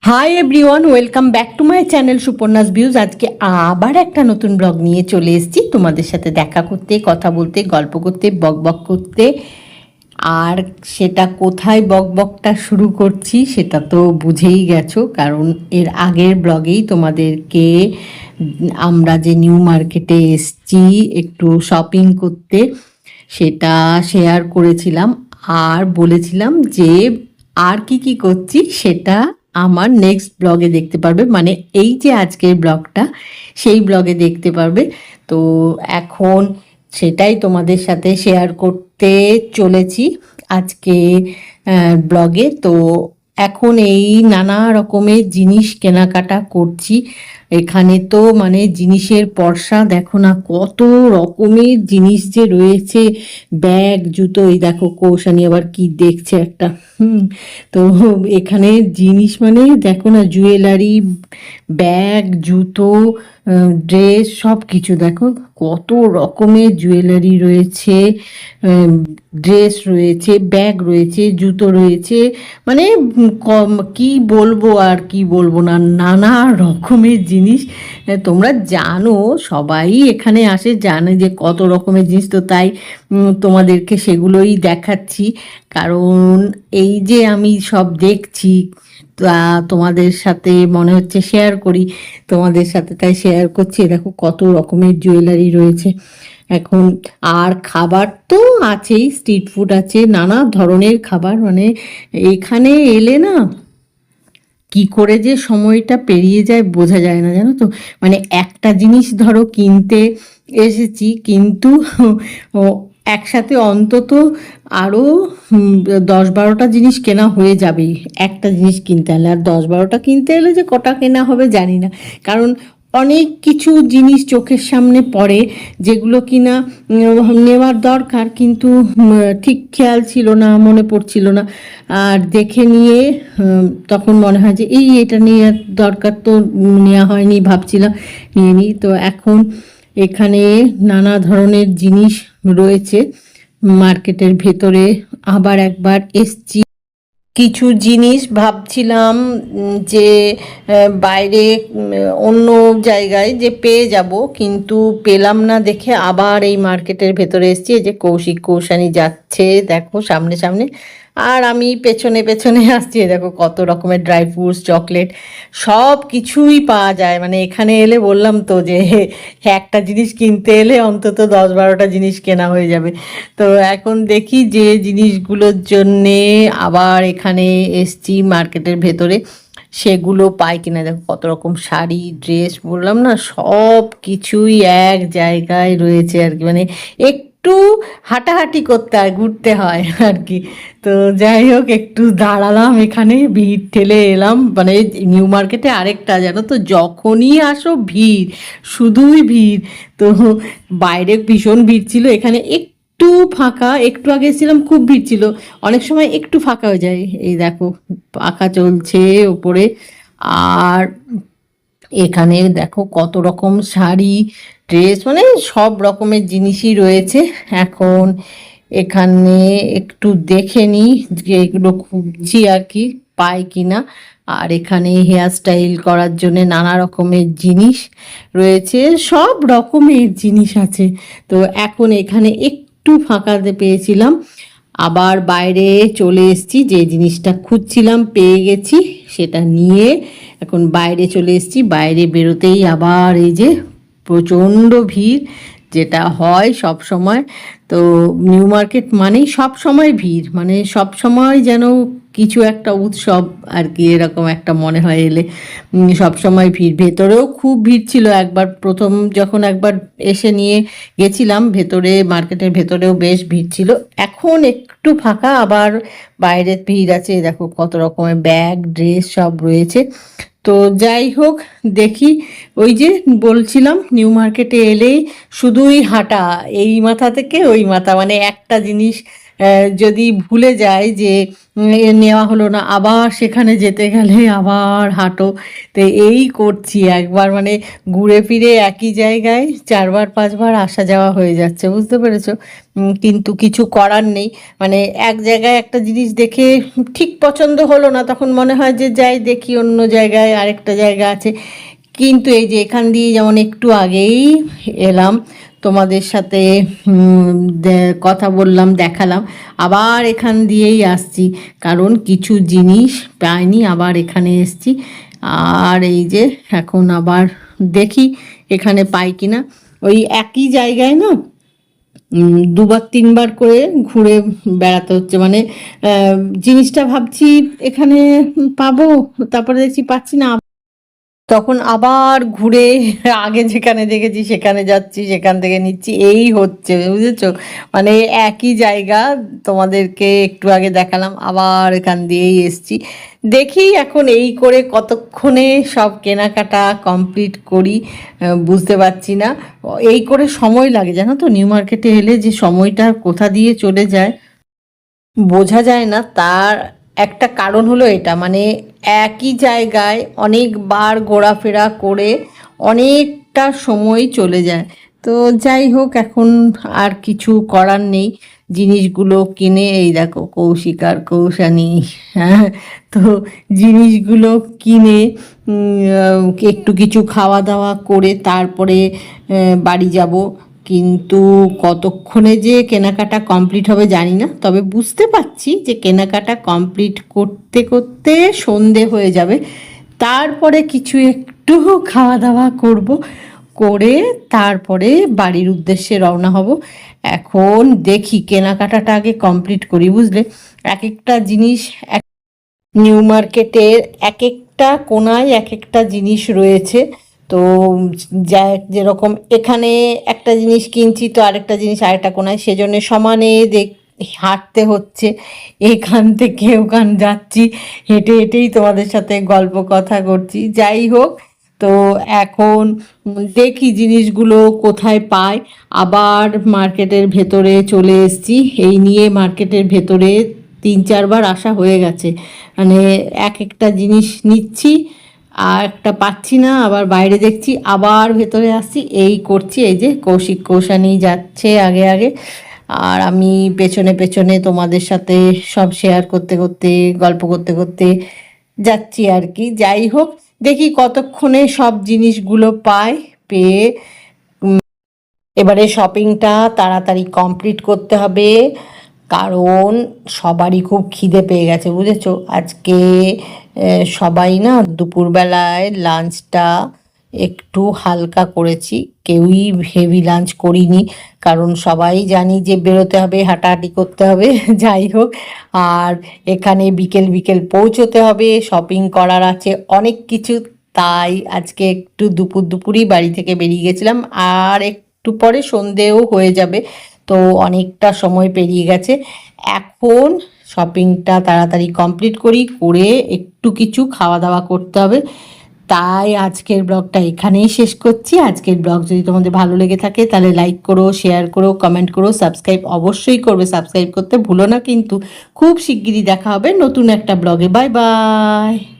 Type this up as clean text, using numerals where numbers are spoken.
Hi everyone, welcome back to my channel Suparna's views. আজকে আবার একটা নতুন ব্লগ নিয়ে চলে এসেছি তোমাদের সাথে দেখা করতে, কথা বলতে, গল্প করতে, বক বক করতে। আর সেটা কোথায় বক বকটা শুরু করছি সেটা তো বুঝেই গেছো, কারণ এর আগের ব্লগেই তোমাদেরকে আমরা যে নিউ মার্কেটে এসেছি একটু শপিং করতে সেটা শেয়ার করেছিলাম। আর বলেছিলাম যে আর কি করছি সেটা আমার নেক্সট ব্লগে দেখতে পারবে, মানে এই যে আজকের ব্লগটা সেই ব্লগে দেখতে পারবে। তো এখন সেটাই তোমাদের সাথে শেয়ার করতে চলেছি আজকে ব্লগে। তো এখন এই নানা রকমের জিনিস কেনাকাটা করছি। এখানে তো মানে জিনিসের পরশা দেখো না, কত রকমের জিনিস যে রয়েছে। ব্যাগ, জুতো, এই দেখো কৌশানি আবার কি দেখছে একটা। তো এখানে জিনিস মানে দেখো না, জুয়েলারি, ব্যাগ, জুতো, ড্রেস, সব কিছু দেখো কত রকমের জুয়েলারি রয়েছে, ড্রেস রয়েছে, ব্যাগ রয়েছে, জুতো রয়েছে। মানে কম কি বলবো আর কি বলবো না, নানা রকমের জিনিস। তোমরা জানো, সবাই এখানে আসে জানে যে কত রকমের জিনিস, তো তাই তোমাদেরকে সেগুলোই দেখাচ্ছি। কারণ এই যে আমি সব দেখছি তা তোমাদের সাথে মনে হচ্ছে শেয়ার করি, তোমাদের সাথে তাই শেয়ার করছি। দেখো কত রকমের জুয়েলারি রয়েছে এখন। আর খাবার তো আছেই, স্ট্রিট ফুড আছে, নানা ধরনের খাবার। মানে এখানে এলে না কি করে যে সময়টা পেরিয়ে যায় বোঝা যায় না, জানো তো। মানে একটা জিনিস ধরো কিনতে এসেছি, কিন্তু ও একসাথে অন্তত আরও 10-12টা জিনিস কেনা হয়ে যাবেই একটা জিনিস কিনতে হলে। আর 10-12টা কিনতে এলে যে কটা কেনা হবে জানি না, কারণ অনেক কিছু জিনিস চোখের সামনে পড়ে যেগুলো কিনা নেওয়ার দরকার, কিন্তু ঠিক খেয়াল ছিল না, মনে পড়ছিল না। আর দেখে নিয়ে তখন মনে হয় যে এটা নিয়ে দরকার, তো নেওয়া হয়নি, ভাবছিলাম নিয়ে নিই। তো এখন এখানে নানা ধরনের জিনিস রয়েছে মার্কেটের ভেতরে। আবার একবার এসছি, কিছু জিনিস ভাবছিলাম যে বাইরে অন্য জায়গায় যে পেয়ে যাব, কিন্তু পেলাম না দেখে আবার এই মার্কেটের ভেতরে এসেছি। এই যে কৌশিক কৌশানি যাচ্ছে দেখো সামনে সামনে, আর আমি পেছনে পেছনে আসছি। দেখো কত রকমের ড্রাই ফ্রুটস, চকলেট, সব কিছুই পাওয়া যায়। মানে এখানে এলে বললাম তো যে একটা জিনিস কিনতে এলে অন্তত 10-12টা জিনিস কেনা হয়ে যাবে। তো এখন দেখি যে জিনিসগুলোর জন্যে আবার এখানে এসছি মার্কেটের ভেতরে, সেগুলো পাই কিনা। দেখো কত রকম শাড়ি, ড্রেস, বললাম না সব কিছুই এক জায়গায় রয়েছে আর কি। মানে একটু হাঁটাহাঁটি করতে হয়, ঘুরতে হয় আর কি। তো যাই হোক, একটু দাঁড়ালাম এখানে, ভিড় ঠেলে এলাম। মানে নিউ মার্কেটে আরেকটা জানো তো, যখনই আসো ভিড়, শুধুই ভিড়। তো বাইরে ভীষণ ভিড় ছিল, এখানে একটু ফাঁকা। একটু আগে এসেছিলাম খুব ভিড় ছিল, অনেক সময় একটু ফাঁকা হয়ে যায়। এই দেখো পাখা চলছে ওপরে। আর এখানে দেখো কত রকম শাড়ি, ড্রেস, মানে সব রকমের জিনিসই রয়েছে। এখন এখানে একটু দেখে নিই যে এগুলো খুঁজছি আর কি পাই কিনা। আর এখানে হেয়ার স্টাইল করার জন্য নানা রকমের জিনিস রয়েছে, সব রকমের জিনিস আছে। তো এখন এখানে একটু ফাঁকাতে পেয়েছিলাম, আবার বাইরে চলে এসেছি। যে জিনিসটা খুঁজছিলাম পেয়ে গেছি, সেটা নিয়ে এখন বাইরে চলে এসেছি। বাইরে বেরোতেই আবার এই যে প্রচণ্ড ভিড়, যেটা হয় সব সময়। তো নিউ মার্কেট মানেই সব সময় ভিড়, মানে সব সময় যেন কিছু একটা উৎসব আর কি, এরকম একটা মনে হয় এলে। সব সময় ভিড়, ভেতরেও খুব ভিড় ছিল একবার, প্রথম যখন একবার এসে নিয়ে গেছিলাম ভেতরে, মার্কেটের ভেতরেও বেশ ভিড় ছিল। এখন একটু ফাঁকা, আবার বাইরে ভিড় আছে। দেখো কত রকমের ব্যাগ, ড্রেস সব রয়েছে। তো যাই হোক, দেখি। ওই যে বলছিলাম নিউ মার্কেটে এলেই শুধুই হাঁটা, এই মাথা থেকে ওই মাথা, মানে একটা জিনিস যদি ভুলে যায় যে নেওয়া হলো না, আবার সেখানে যেতে গেলে আবার হাঁটো। তো এই করছি একবার, মানে ঘুরে ফিরে একই জায়গায় 4-5বার আসা যাওয়া হয়ে যাচ্ছে, বুঝতে পেরেছো? কিন্তু কিছু করার নেই। মানে এক জায়গায় একটা জিনিস দেখে ঠিক পছন্দ হলো না, তখন মনে হয় যে যাই দেখি অন্য জায়গায় আরেকটা জায়গা আছে। কিন্তু এই যে এখান দিয়ে যেমন একটু আগেই এলাম, তোমাদের সাথে কথা বললাম, দেখালাম, আবার এখান দিয়েই আসছি, কারণ কিছু জিনিস পাইনি, আবার এখানে এসছি। আর এই যে এখন আবার দেখি এখানে পাই কিনা। ওই একই জায়গায় না 2-3বার করে ঘুরে বেড়াতে হচ্ছে, মানে জিনিসটা ভাবছি এখানে পাবো, তারপরে দেখছি পাচ্ছি না, তখন আবার ঘুরে আগে যেখানে দেখেছি সেখানে যাচ্ছি, সেখান থেকে নিচ্ছি, এই হচ্ছে, বুঝেছো? মানে একই জায়গা, তোমাদেরকে একটু আগে দেখালাম, আবার এখান দিয়েই এসছি। দেখি এখন এই করে কতক্ষণে সব কেনাকাটা কমপ্লিট করি, বুঝতে পারছি না। এই করে সময় লাগে, জানো তো, নিউ মার্কেটে এলে যে সময়টা কোথা দিয়ে চলে যায় বোঝা যায় না। তার একটা কারণ হলো এটা, মানে একই জায়গায় অনেকবার ঘোরাফেরা করে অনেকটা সময় চলে যায়। তো যাই হোক, এখন আর কিছু করার নেই, জিনিসগুলো কিনে, এই দেখো কৌশিক আর কৌশানী, হ্যাঁ, তো জিনিসগুলো কিনে একটু কিছু খাওয়া দাওয়া করে তারপরে বাড়ি যাব। কিন্তু কতক্ষণে যে কেনাকাটা কমপ্লিট হবে জানি না, তবে বুঝতে পারছি যে কেনাকাটা কমপ্লিট করতে করতে সন্ধে হয়ে যাবে, তারপরে কিছু একটু খাওয়া দাওয়া করব, করে তারপরে বাড়ির উদ্দেশ্যে রওনা হব। এখন দেখি কেনাকাটাটা আগে কমপ্লিট করি, বুঝলে? এক একটা জিনিস, নিউ মার্কেটের এক একটা কোণায় এক একটা জিনিস রয়েছে। তো যা যেরকম এখানে একটা জিনিস কিনছি, তো আরেকটা জিনিস আরেকটা কোণায়, সেজন্য সমানে হাঁটতে হচ্ছে, এখান থেকে ওখান যাচ্ছি, হেঁটে হেঁটেই তোমাদের সাথে গল্প কথা করছি। যাই হোক, তো এখন দেখি জিনিসগুলো কোথায় পাই। আবার মার্কেটের ভেতরে চলে এসেছি, এই নিয়ে মার্কেটের ভেতরে 3-4বার আসা হয়ে গেছে, মানে এক একটা জিনিস নিচ্ছি আর একটা পাচ্ছি না, আবার বাইরে দেখছি, আবার ভেতরে আসছি, এই করছি। এই যে কৌশিক কৌশানী যাচ্ছে আগে আগে, আর আমি পেছনে পেছনে তোমাদের সাথে সব শেয়ার করতে করতে গল্প করতে করতে যাচ্ছি আর কি। যাই হোক, দেখি কতক্ষণে সব জিনিসগুলো পাই, পেয়ে এবারে শপিংটা তাড়াতাড়ি কমপ্লিট করতে হবে, কারণ সবারই খুব খিদে পেয়ে গেছে, বুঝেছো? আজকে সবাই না দুপুরবেলায় লাঞ্চটা একটু হালকা করেছি, কেউই হেভি লাঞ্চ করিনি, কারণ সবাই জানি যে বেরোতে হবে, হাঁটাহাঁটি করতে হবে। যাই হোক, আর এখানে বিকেল বিকেল পৌঁছতে হবে, শপিং করার আছে অনেক কিছু, তাই আজকে একটু দুপুরই বাড়ি থেকে বেরিয়ে গেছিলাম, আর একটু পরে সন্ধেও হয়ে যাবে, তো অনেকটা সময় পেরিয়ে গেছে। এখন শপিংটা তাড়াতাড়ি কমপ্লিট করি, করে একটু কিছু খাওয়া দাওয়া করতে হবে। তাই আজকের ব্লগটা এখানেই শেষ করছি। আজকের ব্লগ যদি তোমাদের ভালো লেগে থাকে তাহলে লাইক করো, শেয়ার করো, কমেন্ট করো, সাবস্ক্রাইব অবশ্যই করবে, সাবস্ক্রাইব করতে ভুলো না কিন্তু। খুব শিগগিরই দেখা হবে নতুন একটা ব্লগে। Bye bye.